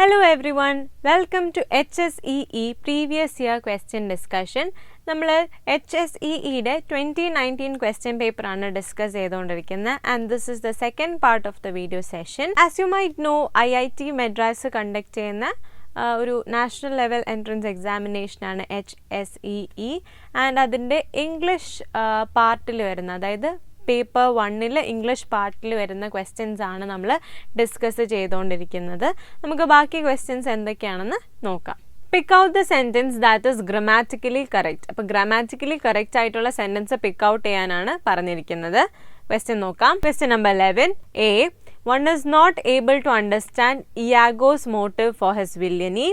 Hello everyone, welcome to HSEE previous year question discussion. നമ്മൾ HSEEയുടെ 2019 question paper ആണ് discuss ചെയ്തുകൊണ്ടിരിക്കുന്നത് and this is the second part of the video session. As you might know, IIT Madras conduct ചെയ്യുന്ന ഒരു national level entrance എക്സാമിനേഷനാണ് HSEE and അതിൻ്റെ English പാർട്ടിൽ വരുന്ന, അതായത് പേപ്പർ 1 ഇംഗ്ലീഷ് പാർട്ടിൽ വരുന്ന ക്വസ്റ്റ്യൻസ് ആണ് നമ്മൾ ഡിസ്കസ് ചെയ്തുകൊണ്ടിരിക്കുന്നത്. നമുക്ക് ബാക്കി ക്വസ്റ്റ്യൻസ് എന്തൊക്കെയാണെന്ന് നോക്കാം. Pick out the sentence that is grammatically correct. അപ്പോൾ ഗ്രാമാറ്റിക്കലി കറക്റ്റ് ആയിട്ടുള്ള സെൻറ്റൻസ് പിക്ക് ഔട്ട് ചെയ്യാനാണ് പറഞ്ഞിരിക്കുന്നത്. ക്വസ്റ്റ്യൻ നോക്കാം. Question number 11. A. One is not able to understand Iago's motive for his villainy.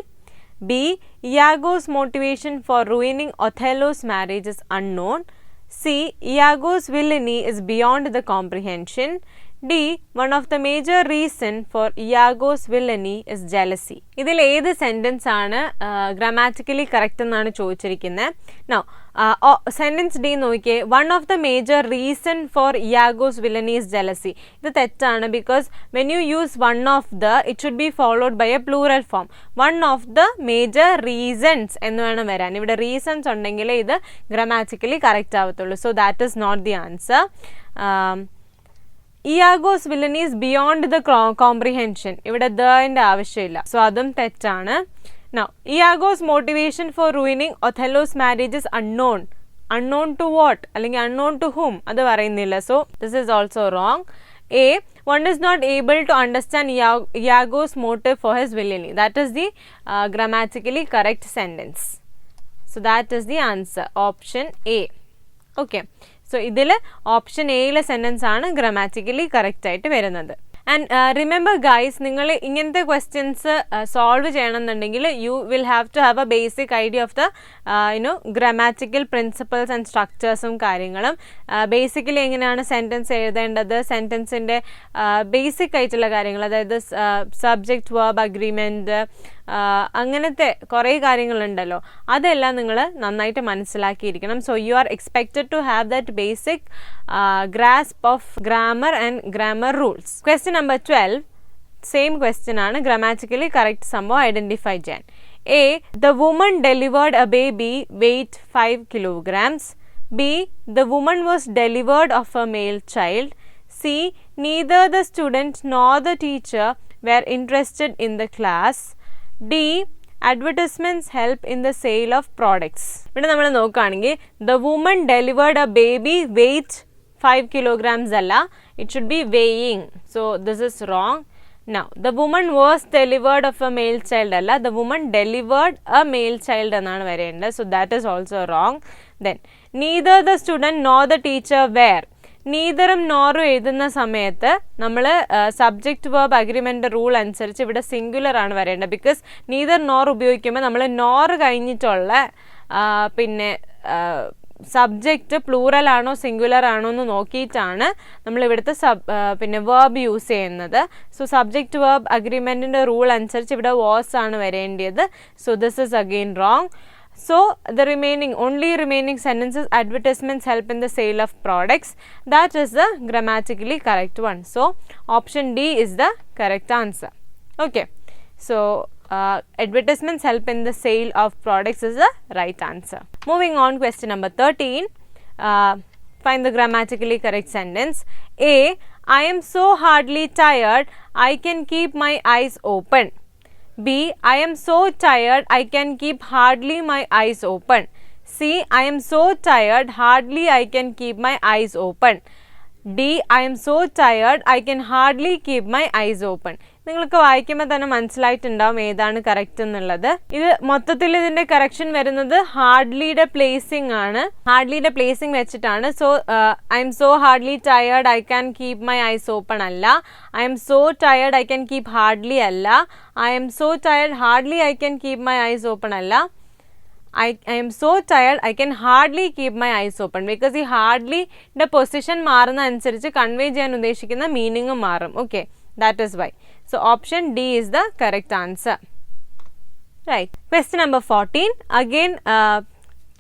B. Iago's motivation for ruining Othello's marriage is unknown. C. Iago's villainy is beyond the comprehension. D. One of the major reason for Iago's villainy is jealousy. ഇതിൽ ഏത് sentence ആണ് grammatically correct എന്നാണ് ചോദിച്ചിരിക്കുന്നത്. No sentence D നോക്കിയേ. One of the major reason for Iago's villainy is jealousy. ഇത് തെറ്റാണ്. Because when you use one of the it should be followed by a plural form. One of the major reasons എന്ന് വേണം വരാൻ. ഇവിടെ reasons ഉണ്ടെങ്കിൽ ഇത് grammatically correct ആവത്തുള്ളൂ. So that is not the answer. Iago's villainy is beyond the comprehension. ഇവിടെ the ആവശ്യമില്ല. So അതും തെറ്റാണ്. Now, Iago's motivation for ruining Othello's marriage is unknown. Unknown to what? അല്ലെങ്കിൽ unknown to whom? അത് പറയുന്നില്ല. So, this is also wrong. A. One is not able to understand Iago's motive for his villainy. That is the grammatically correct sentence. So, that is the answer. Option A. Okay. So ഇതിൽ option എയിലെ sentence ആണ് grammatically correct ആയിട്ട് വരുന്നത്. And remember guys, നിങ്ങൾ ഇങ്ങനത്തെ questions solve ചെയ്യണമെന്നുണ്ടെങ്കിൽ you will have to have a basic idea of the grammatical principles and സ്ട്രക്ചേഴ്സും കാര്യങ്ങളും. ബേസിക്കലി എങ്ങനെയാണ് സെൻറ്റൻസ് എഴുതേണ്ടത്, സെൻറ്റൻസിൻ്റെ ബേസിക് ആയിട്ടുള്ള കാര്യങ്ങൾ, അതായത് സബ്ജക്റ്റ് വേർബ് അഗ്രിമെൻറ്റ്, അങ്ങനത്തെ കുറേ കാര്യങ്ങളുണ്ടല്ലോ, അതെല്ലാം നിങ്ങൾ നന്നായിട്ട് മനസ്സിലാക്കിയിരിക്കണം. So you are expected to have that basic grasp of grammar and grammar rules. Question number 12 same question ആണ്. ഗ്രാമാറ്റിക്കലി കറക്റ്റ് സംഭവം ഐഡൻറ്റിഫൈ ചെയ്യാൻ. A. The woman delivered a baby weight 5 kilograms. B. The woman was delivered of a male child. C. Neither the student nor the teacher were interested in the class. D. Advertisements help in the sale of products. ഇവിടെ നമ്മൾ നോക്കുകയാണെങ്കിൽ the woman delivered a baby weight 5 kilograms അല്ല, it should be weighing. So this is wrong. Now the woman was delivered of a male child അല്ല, the woman delivered a male child എന്നാണ് വരേണ്ടത്. So that is also wrong. Then neither the student nor the teacher were. നീതറും നോറും എഴുതുന്ന സമയത്ത് നമ്മൾ subject verb agreement rule അനുസരിച്ച് ഇവിടെ singular ആണ് വരേണ്ടത്. ബിക്കോസ് നീതർ നോർ ഉപയോഗിക്കുമ്പോൾ നമ്മൾ നോറ് കഴിഞ്ഞിട്ടുള്ള പിന്നെ സബ്ജക്റ്റ് പ്ലൂറൽ ആണോ സിംഗുലർ ആണോ എന്ന് നോക്കിയിട്ടാണ് നമ്മൾ ഇവിടുത്തെ പിന്നെ വേർബ് യൂസ് ചെയ്യുന്നത്. സോ സബ്ജക്റ്റ് വേർബ് അഗ്രിമെൻറ്റിൻ്റെ റൂൾ അനുസരിച്ച് ഇവിടെ വാസ് ആണ് വരേണ്ടത്. So this is again wrong. So the only remaining sentences, advertisements help in the sale of products. That is the grammatically correct one. So option D is the correct answer. Okay. So advertisements help in the sale of products is the right answer. Moving on, question number 13. Find the grammatically correct sentence. A. I am so hardly tired, I can keep my eyes open. B. I am so tired, I can keep hardly my eyes open. C. I am so tired, hardly I can keep my eyes open. D. I am so tired, I can hardly keep my eyes open. നിങ്ങൾക്ക് വായിക്കുമ്പോൾ തന്നെ മനസ്സിലായിട്ടുണ്ടാവും ഏതാണ് correct എന്നുള്ളത്. ഇത് മൊത്തത്തിൽ ഇതിൻ്റെ correction വരുന്നത് ഹാർഡ്ലിയുടെ പ്ലേസിംഗ് ആണ്. ഹാർഡ്ലിയുടെ പ്ലേസിംഗ് വെച്ചിട്ടാണ്. So I am so hardly tired I can keep my eyes open അല്ല. I am so tired I can keep hardly അല്ല. I am so tired hardly I can keep my eyes open അല്ല. I am so tired, I can hardly keep my eyes open. Because ഈ ഹാർഡ്ലിയുടെ position മാറുന്ന അനുസരിച്ച് convey ചെയ്യാൻ ഉദ്ദേശിക്കുന്ന മീനിങ്ങും മാറും. Okay, that is why. So option D is the correct answer. Right. Question number 14. Again,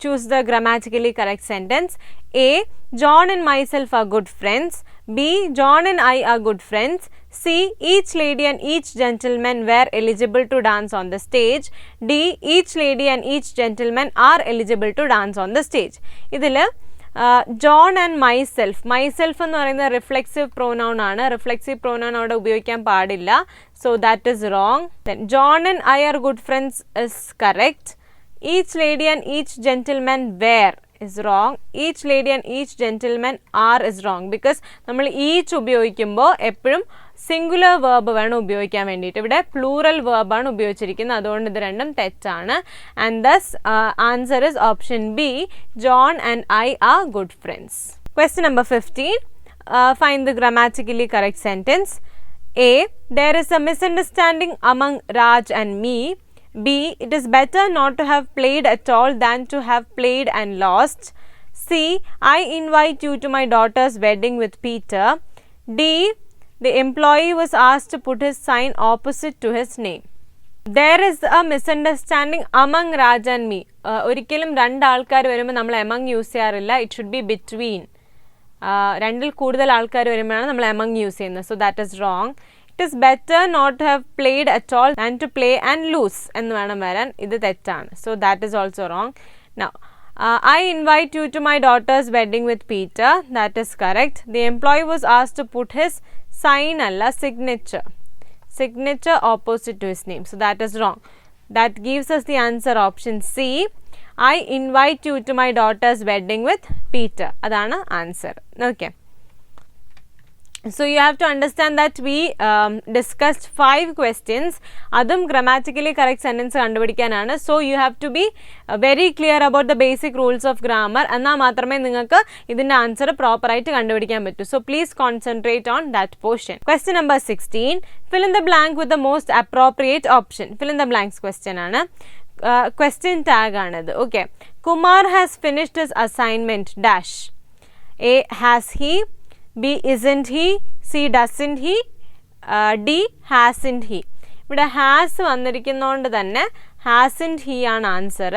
choose the grammatically correct sentence. A. John and myself are good friends. B. John and I are good friends. C. Each lady and each gentleman were eligible to dance on the stage. D. Each lady and each gentleman are eligible to dance on the stage. ഇതിൽ John and myself, myself എന്ന് പറയുന്ന reflexive pronoun ആണ്. Reflexive pronoun അവിടെ ഉപയോഗിക്കാൻ പാടില്ല. So that is wrong. Then John and I are good friends is correct. Each lady and each gentleman were is wrong. Each lady and each gentleman are is wrong because നമ്മൾ each ഉപയോഗിക്കുമ്പോൾ എപ്പോഴും singular verb വേണം ഉപയോഗിക്കാൻ വേണ്ടിയിട്ട്. ഇവിടെ plural വേർബാണ് ഉപയോഗിച്ചിരിക്കുന്നത്, അതുകൊണ്ട് ഇത് രണ്ടും തെറ്റാണ്. And thus answer is option B, John and I are good friends. Question number 15. Find the grammatically correct sentence. A. There is a misunderstanding among Raj and me. B. It is better not to have played at all than to have played and lost. C. I invite you to my daughter's wedding with Peter. D. The employee was asked to put his sign opposite to his name. There is a misunderstanding among Raj and me. ഒരിക്കലും രണ്ട് ആൾക്കാർ വരുമ്പോൾ നമ്മൾ among use ചെയ്യാറില്ല. It should be between. രണ്ടിൽ കൂടുതൽ ആൾക്കാർ വരുമ്പോഴാണ് നമ്മൾ among യൂസ് ചെയ്യുന്നത്. So that is wrong. It is better not to have played at all than to play and lose എന്ന് വേണം വരാൻ. ഇത് തെറ്റാണ്. So that is also wrong. Now, I invite you to my daughter's wedding with Peter. That is correct. The employee was asked to put his sign അല്ല signature opposite to his name. So that is wrong. That gives us the answer option C. I invite you to my daughter's wedding with Peter. അതാണ് answer. Okay. So you have to understand that we discussed 5 questions. അതും grammatically correct sentence കണ്ടുപിടിക്കാനാണ്. So you have to be very clear about the basic rules of grammar. എന്നാൽ മാത്രമേ നിങ്ങൾക്ക് ഇതിൻ്റെ answer പ്രോപ്പറായിട്ട് കണ്ടുപിടിക്കാൻ പറ്റൂ. So please concentrate on that portion. Question number 16. Fill in the blank with the most appropriate option. Fill in the blanks question ആണ്. Question tag ആണിത്. Okay. Kumar has finished his assignment dash. A. Has he? B. Isn't he? C. Doesn't he? D. Hasn't he? ഇവിടെ has വന്നിരിക്കുന്നതുകൊണ്ട് തന്നെ hasn't he ആണ് answer.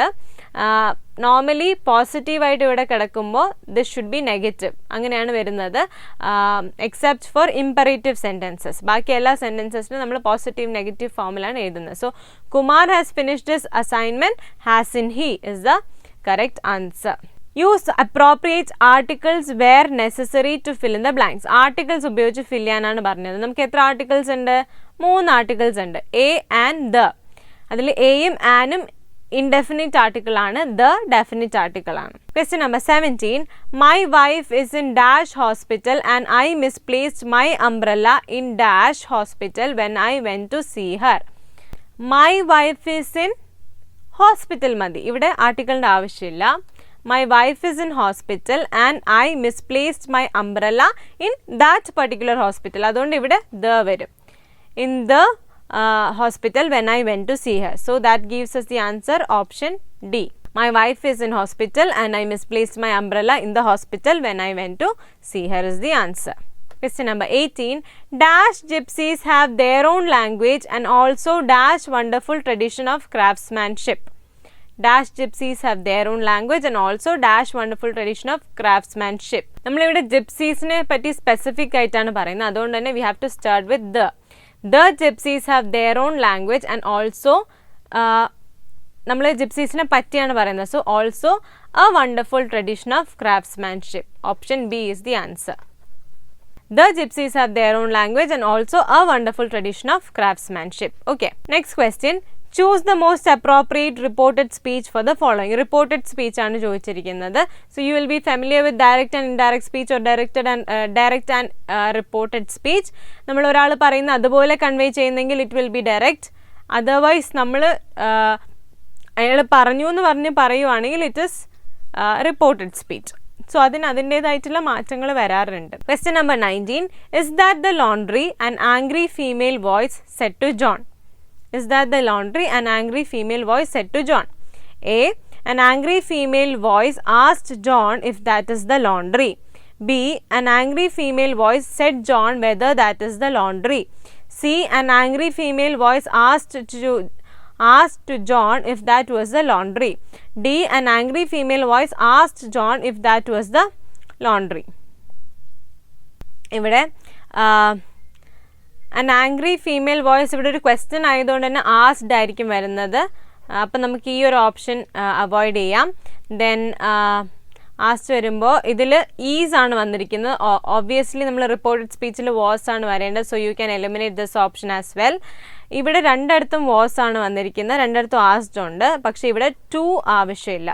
Normally പോസിറ്റീവായിട്ട് ഇവിടെ കിടക്കുമ്പോൾ this should be negative, അങ്ങനെയാണ് വരുന്നത്. എക്സെപ്റ്റ് ഫോർ ഇമ്പറേറ്റീവ് സെൻറ്റൻസസ്, ബാക്കി എല്ലാ സെൻറ്റൻസസിനും നമ്മൾ പോസിറ്റീവ് നെഗറ്റീവ് ഫോമിലാണ് എഴുതുന്നത്. So Kumar has finished his assignment, hasn't he is the correct answer. Use appropriate articles where necessary to fill in the blanks. Articles ഉപയോഗിച്ച് fill ചെയ്യാനാണ് പറഞ്ഞത്. നമുക്ക് എത്ര ആർട്ടിക്കിൾസ് ഉണ്ട്? 3 ആർട്ടിക്കിൾസ് ഉണ്ട്. A and the. അതിൽ എയും ആനും ഇൻഡെഫിനിറ്റ് ആർട്ടിക്കിൾ ആണ്, ദ ഡെഫിനിറ്റ് ആർട്ടിക്കിൾ ആണ്. Question number 17. My wife is in dash hospital and I misplaced my umbrella in dash hospital when I went to see her. My wife is in hospital മതി, ഇവിടെ ആർട്ടിക്കിളിൻ്റെ ആവശ്യമില്ല. My wife is in hospital and I misplaced my umbrella in that particular hospital. അതുകൊണ്ട് ഇവിടെ the വരും. In the hospital when I went to see her. So that gives us the answer option D. My wife is in hospital and I misplaced my umbrella in the hospital when I went to see her is the answer. Question number 18. Dash gypsies have their own language and also dash wonderful tradition of craftsmanship. Dash gypsies have their own language and also dash wonderful tradition of craftsmanship. നമ്മളിവിടെ ജിപ്സീസിനെ പറ്റി specific ആയിട്ടാണ് പറയുന്നത്, അതുകൊണ്ട് തന്നെ we have to start with the gypsies have their own language and also നമ്മൾ ജിപ്സീസിനെ പറ്റിയാണ് പറയുന്നത്. So also a wonderful tradition of craftsmanship. Option B is the answer. The gypsies have their own language and also a wonderful tradition of craftsmanship. Okay, next question. Choose the most appropriate reported speech for the following. Reported speech ആണ് ചോദിച്ചിരിക്കുന്നത്. So you will be familiar with direct and indirect speech or direct and reported speech. നമ്മൾ ഒരാൾ പറയുന്ന അതുപോലെ convey ചെയ്യുന്നെങ്കിൽ it will be direct. Otherwise നമ്മൾ അയാൾ പറഞ്ഞു എന്ന് പറഞ്ഞ് പറയുവാണെങ്കിൽ it is reported speech. So അതിൻ്റേതായിട്ടുള്ള മാറ്റങ്ങൾ വരാറുണ്ട്. Question number 19. Is that the laundry? An angry female voice said to John. Is that the laundry? An angry female voice said to John. A. An angry female voice asked John if that is the laundry. B. An angry female voice said John whether that is the laundry. C. An angry female voice asked to John if that was the laundry. D. An angry female voice asked John if that was the laundry. ഇവിടെ an angry female voice ഇവിടെ ഒരു question ആയതുകൊണ്ട് തന്നെ asked ആയിരിക്കും വരുന്നത്. അപ്പം നമുക്ക് ഈ ഒരു ഓപ്ഷൻ അവോയ്ഡ് ചെയ്യാം. ദെൻ ആസ്ക്ഡ് വരുമ്പോൾ ഇതിൽ ഈസ് ആണ് വന്നിരിക്കുന്നത്. ഒബ്വിയസ്ലി നമ്മൾ റിപ്പോർട്ടഡ് സ്പീച്ചിൽ വാസ് ആണ് വരേണ്ടത്. So you can eliminate this option as well. ഇവിടെ രണ്ടിടത്തും വാസ് ആണ് വന്നിരിക്കുന്നത്, രണ്ടിടത്തും ആസ്ക്ഡ് ഉണ്ട്, പക്ഷേ ഇവിടെ ടു ആവശ്യമില്ല.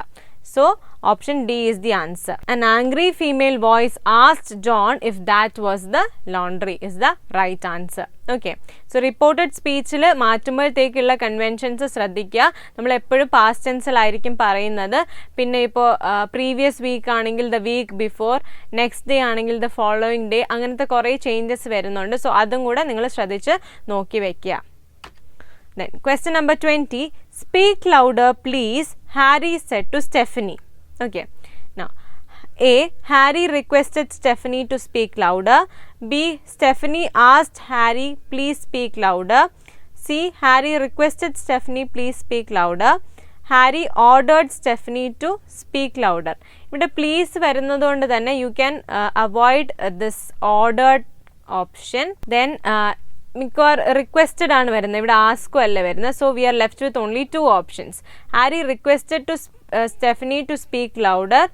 So option D is the answer. An angry female voice asked John if that was the laundry is the right answer. Okay. So reported speechil മാറ്റുമ്പോഴത്തേക്കുള്ള കൺവെൻഷൻസ് ശ്രദ്ധിക്കുക. നമ്മൾ എപ്പോഴും പാസ്റ്റ് ടെൻസിലായിരിക്കും പറയുന്നത്. പിന്നെ ഇപ്പോൾ പ്രീവിയസ് വീക്ക് ആണെങ്കിൽ the week before, next day ആണെങ്കിൽ ദ ഫോളോയിങ് ഡേ, അങ്ങനത്തെ കുറേ ചേഞ്ചസ് വരുന്നുണ്ട്. സോ അതും കൂടെ നിങ്ങൾ ശ്രദ്ധിച്ച് നോക്കി വയ്ക്കുക. Then question number 20, speak louder please, Harry said to Stephanie. Okay, now A, Harry requested Stephanie to speak louder. B, Stephanie asked Harry please speak louder. C, Harry requested Stephanie please speak louder. Harry ordered Stephanie to speak louder. ഇവിടെ please വരുന്നതുകൊണ്ട് തന്നെ you can avoid this ordered option. Then requested ആണ് വരുന്നത്, ഇവിടെ ആസ്കും അല്ല വരുന്നത്. So we are left with only two options. Harry requested to Stephanie to speak louder.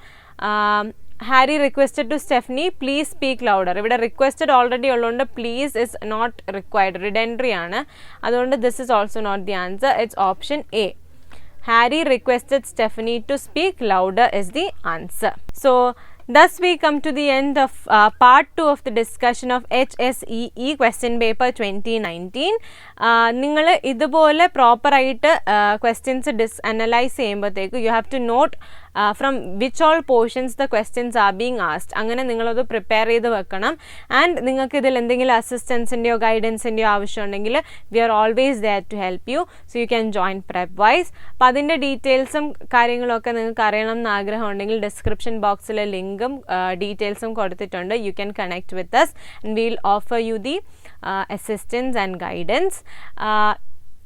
Harry requested to Stephanie please speak louder. ഇവിടെ requested already ഉള്ളതുകൊണ്ട് please is not required, redundant ആണ്. അതുകൊണ്ട് this is also not the answer. It's option A. Harry requested Stephanie to speak louder is the answer. So thus we come to the end of part 2 of the discussion of HSEE question paper 2019. നിങ്ങൾ ഇതുപോലെ പ്രോപ്പറായിട്ട് questions analyse ചെയ്യുമ്പോഴത്തേക്ക് you have to note from which all portions the questions are being asked. അങ്ങനെ നിങ്ങളത് prepare ചെയ്ത് വെക്കണം. And നിങ്ങൾക്ക് ഇതിൽ എന്തെങ്കിലും അസിസ്റ്റൻസിൻ്റെയോ ഗൈഡൻസിൻ്റെയോ ആവശ്യമുണ്ടെങ്കിൽ we are always there to help you. So you can join Prepwise. അപ്പം അതിൻ്റെ ഡീറ്റെയിൽസും കാര്യങ്ങളൊക്കെ നിങ്ങൾക്ക് അറിയണം എന്ന് ആഗ്രഹമുണ്ടെങ്കിൽ ഡിസ്ക്രിപ്ഷൻ ബോക്സിലെ ലിങ്കും ഡീറ്റെയിൽസും കൊടുത്തിട്ടുണ്ട്. You can connect with us and we will offer you the assistance and guidance.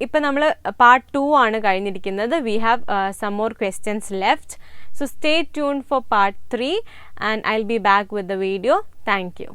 ഇപ്പം നമ്മൾ പാർട്ട് 2 ആണ് കഴിഞ്ഞിരിക്കുന്നത്. We have some more questions left. So stay tuned for part 3 and I'll be back with the video. Thank you.